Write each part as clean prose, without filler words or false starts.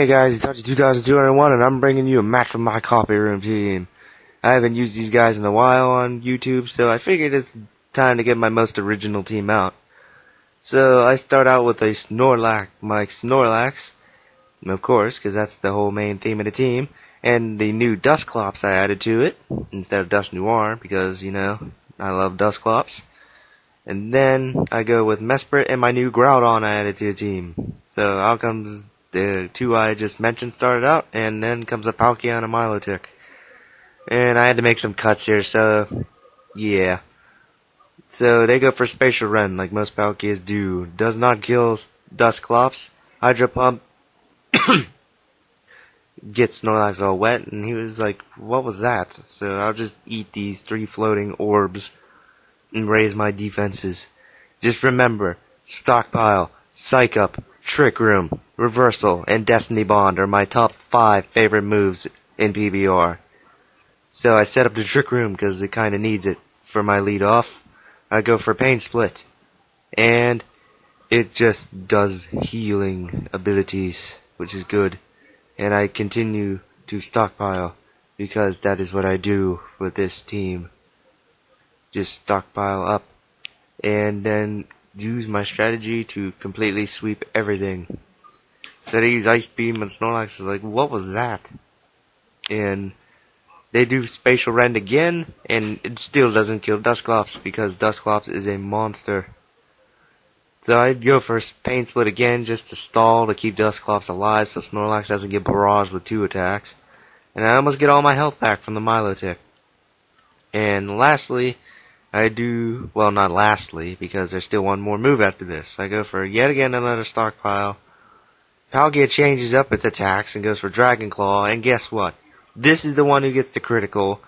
Hey guys, it's Dr. 2201 and I'm bringing you a match from my copyroom team. I haven't used these guys in a while on YouTube, so I figured it's time to get my most original team out. So I start out with a Snorlax, my Snorlax, of course, because that's the whole main theme of the team, and the new Dusclops I added to it, instead of Dust Noir, because, you know, I love Dusclops. And then I go with Mesprit and my new Groudon I added to the team. So out comes the two I just mentioned started out, and then comes a Palkia and a Milotic. And I had to make some cuts here, so yeah. So they go for Spatial Rend like most Palkias do. Does not kill Dusclops. Hydro Pump gets Snorlax all wet, and he was like, what was that? So I'll just eat these 3 floating orbs and raise my defenses. Just remember, Stockpile, Psych Up, Trick Room, Reversal, and Destiny Bond are my top 5 favorite moves in PBR. So I set up the Trick Room because it kinda needs it for my lead off. I go for Pain Split, and it just does healing abilities, which is good. And I continue to Stockpile because that is what I do with this team. Just stockpile up and then use my strategy to completely sweep everything. So they use Ice Beam and Snorlax is like, what was that? And they do Spatial Rend again, and it still doesn't kill Dusclops because Dusclops is a monster. So I'd go for Pain Split again just to stall to keep Dusclops alive so Snorlax doesn't get barraged with 2 attacks. And I almost get all my health back from the Milotic. And lastly, I do, well, not lastly, because there's still one more move after this. I go for yet again another Stockpile. Palkia changes up its attacks and goes for Dragon Claw, and guess what? This is the one who gets the critical.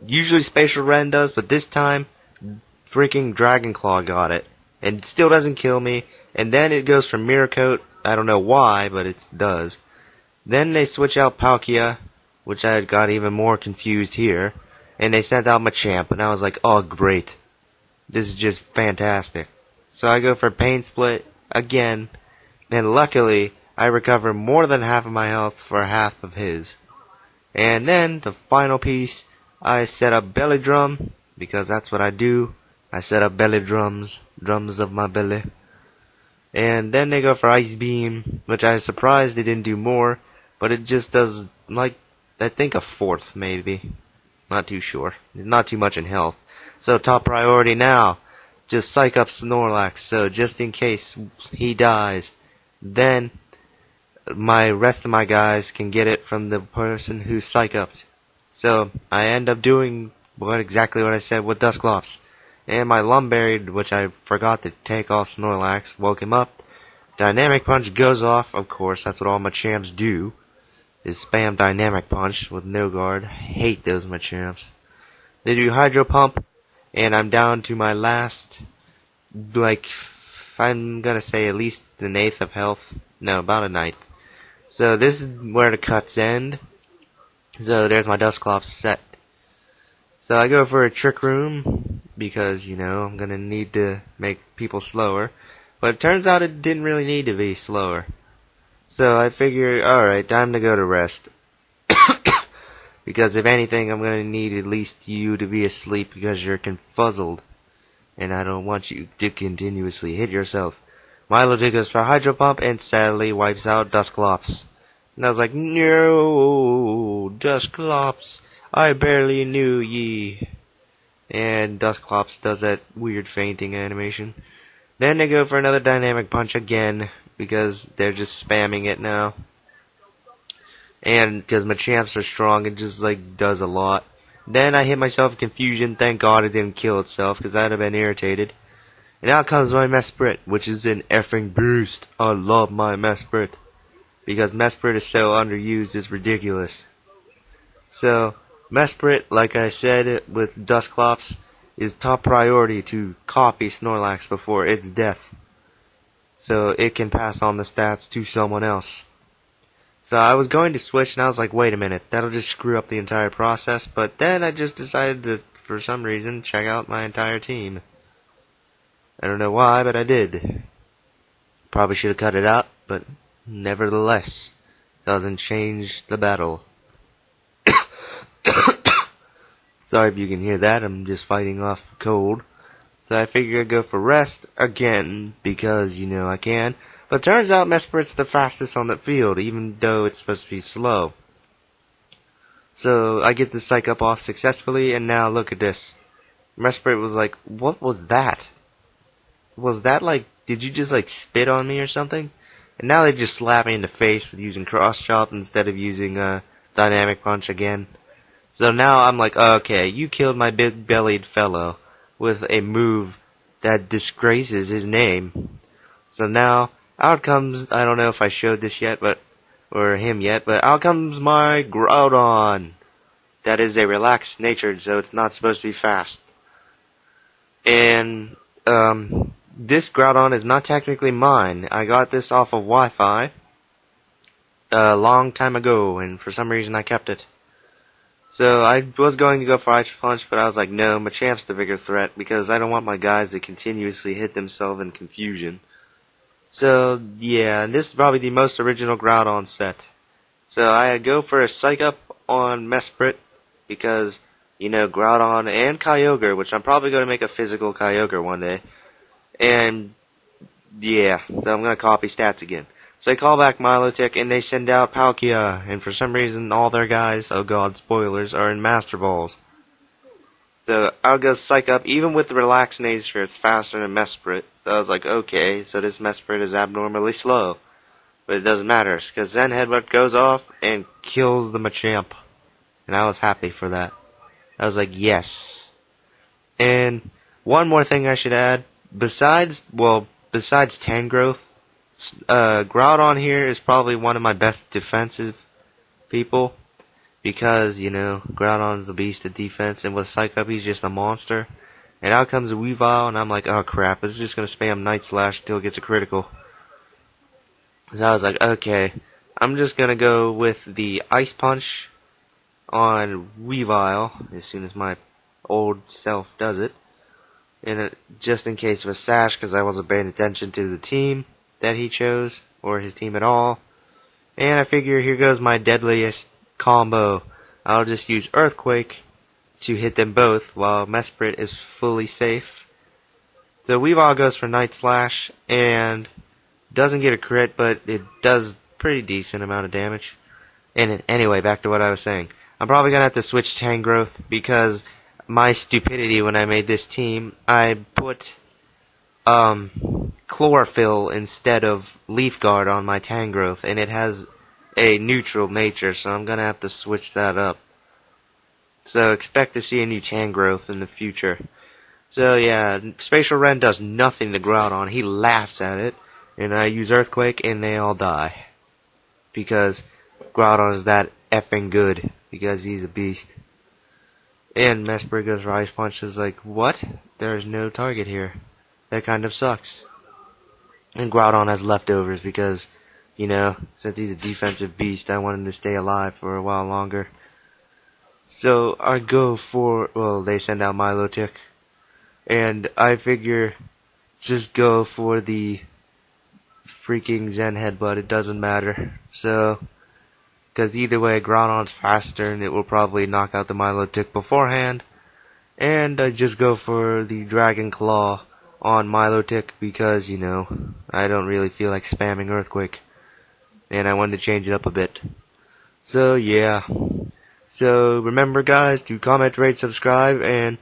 Usually Spatial Rend does, but this time, freaking Dragon Claw got it. And it still doesn't kill me, and then it goes for Mirror Coat. I don't know why, but it does. Then they switch out Palkia, which I got even more confused here. And they sent out Machamp, and I was like, oh great, this is just fantastic. So I go for Pain Split again, and luckily I recover more than half of my health for half of his. And then the final piece, I set up Belly Drum, because that's what I do. I set up belly drums, drums of my belly. And then they go for Ice Beam, which I was surprised they didn't do more, but it just does, like, I think a 4th maybe. Not too sure. Not too much in health. So top priority now, just psych up Snorlax. So just in case he dies, then my rest of my guys can get it from the person who's psych upped. So I end up doing exactly what I said with Dusclops. And my Lumberry, which I forgot to take off Snorlax, woke him up. Dynamic Punch goes off, of course, that's what all Machamps do. Is spam Dynamic Punch with no guard. Hate those Machamps. They do Hydro Pump, and I'm down to my last, like, I'm gonna say at least an 1/8 of health. No, about a 1/9. So this is where the cuts end. So there's my Dusclops set. So I go for a Trick Room, because, you know, I'm gonna need to make people slower. But it turns out it didn't really need to be slower. So I figure, alright, time to go to rest. Because if anything, I'm going to need at least you to be asleep because you're confuzzled. And I don't want you to continuously hit yourself. Milotic goes for Hydro Pump and sadly wipes out Dusclops. And I was like, no, Dusclops, I barely knew ye. And Dusclops does that weird fainting animation. Then they go for another Dynamic Punch again, because they're just spamming it now. And because Machamps are strong, it just like does a lot. Then I hit myself in confusion, thank God it didn't kill itself, because I'd have been irritated. And out comes my Mesprit, which is an effing beast. I love my Mesprit. Because Mesprit is so underused, it's ridiculous. So, Mesprit, like I said with Dusclops, is top priority to copy Snorlax before its death. So it can pass on the stats to someone else. So I was going to switch and I was like, wait a minute, that'll just screw up the entire process. But then I just decided to, for some reason, check out my entire team. I don't know why, but I did. Probably should have cut it out, but nevertheless, doesn't change the battle. Sorry if you can hear that, I'm just fighting off cold. So I figure I'd go for rest again, because, you know, I can. But turns out Mesprit's the fastest on the field, even though it's supposed to be slow. So I get the psych up off successfully, and now look at this. Mesprit was like, what was that? Was that like, did you just like spit on me or something? And now they just slap me in the face with using cross chop instead of using dynamic punch again. So now I'm like, okay, you killed my big bellied fellow with a move that disgraces his name. So now out comes, I don't know if I showed this yet, or him yet, but out comes my Groudon. That is a relaxed natured, so it's not supposed to be fast. And this Groudon is not technically mine. I got this off of Wi-Fi a long time ago, and for some reason I kept it. So I was going to go for Ice Punch, but I was like, no, Machamp's the bigger threat, because I don't want my guys to continuously hit themselves in confusion. So, yeah, this is probably the most original Groudon set. So I go for a Psych Up on Mesprit, because, you know, Groudon and Kyogre, which I'm probably going to make a physical Kyogre one day. And, yeah, so I'm going to copy stats again. So they call back Milotic, and they send out Palkia, and for some reason all their guys, oh god, spoilers, are in Master Balls. So I'll go Psych Up, even with the relaxed nature, it's faster than Mesprit. So I was like, okay, so this Mesprit is abnormally slow. But it doesn't matter, because Zen Headbutt goes off and kills the Machamp. And I was happy for that. I was like, yes. And one more thing I should add, besides Tangrowth, Groudon here is probably one of my best defensive people, because, you know, Groudon's a beast at defense, and with Psych Up he's just a monster. And out comes a Weavile, and I'm like, oh crap, it's just gonna spam Night Slash until it gets a critical. So I was like, okay, I'm just gonna go with the Ice Punch on Weavile as soon as my old self does it. And just in case of a sash, because I wasn't paying attention to the team that he chose, or his team at all. And I figure, here goes my deadliest combo. I'll just use Earthquake to hit them both, while Mesprit is fully safe. So Weavile goes for Night Slash, and doesn't get a crit, but it does pretty decent amount of damage. And anyway, back to what I was saying. I'm probably going to have to switch Tangrowth, because my stupidity when I made this team, I put Chlorophyll instead of Leaf Guard on my Tangrowth, and it has a neutral nature, so I'm going to have to switch that up. So expect to see a new Tangrowth in the future. So yeah, Spatial Rend does nothing to Groudon. He laughs at it, and I use Earthquake, and they all die. Because Groudon is that effing good, because he's a beast. And Mesprit goes for Ice Punch, is like, what? There's no target here. That kind of sucks. And Groudon has leftovers because, you know, since he's a defensive beast, I want him to stay alive for a while longer. So I go for, well, they send out Milotic, and I figure just go for the freaking Zen Headbutt, it doesn't matter. So, because either way, Groudon's faster, and it will probably knock out the Milotic beforehand. And I just go for the Dragon Claw on Milotic, because, you know, I don't really feel like spamming Earthquake, and I wanted to change it up a bit. So, yeah. So, remember guys, to comment, rate, subscribe, and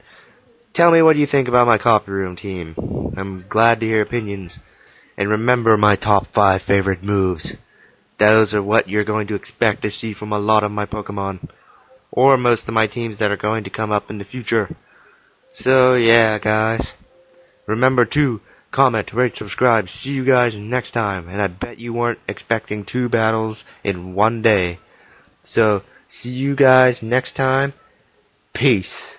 tell me what you think about my copyroom team. I'm glad to hear opinions. And remember my top 5 favorite moves. Those are what you're going to expect to see from a lot of my Pokemon. Or most of my teams that are going to come up in the future. So, yeah, guys. Remember to comment, rate, subscribe. See you guys next time. And I bet you weren't expecting 2 battles in one day. So, see you guys next time. Peace.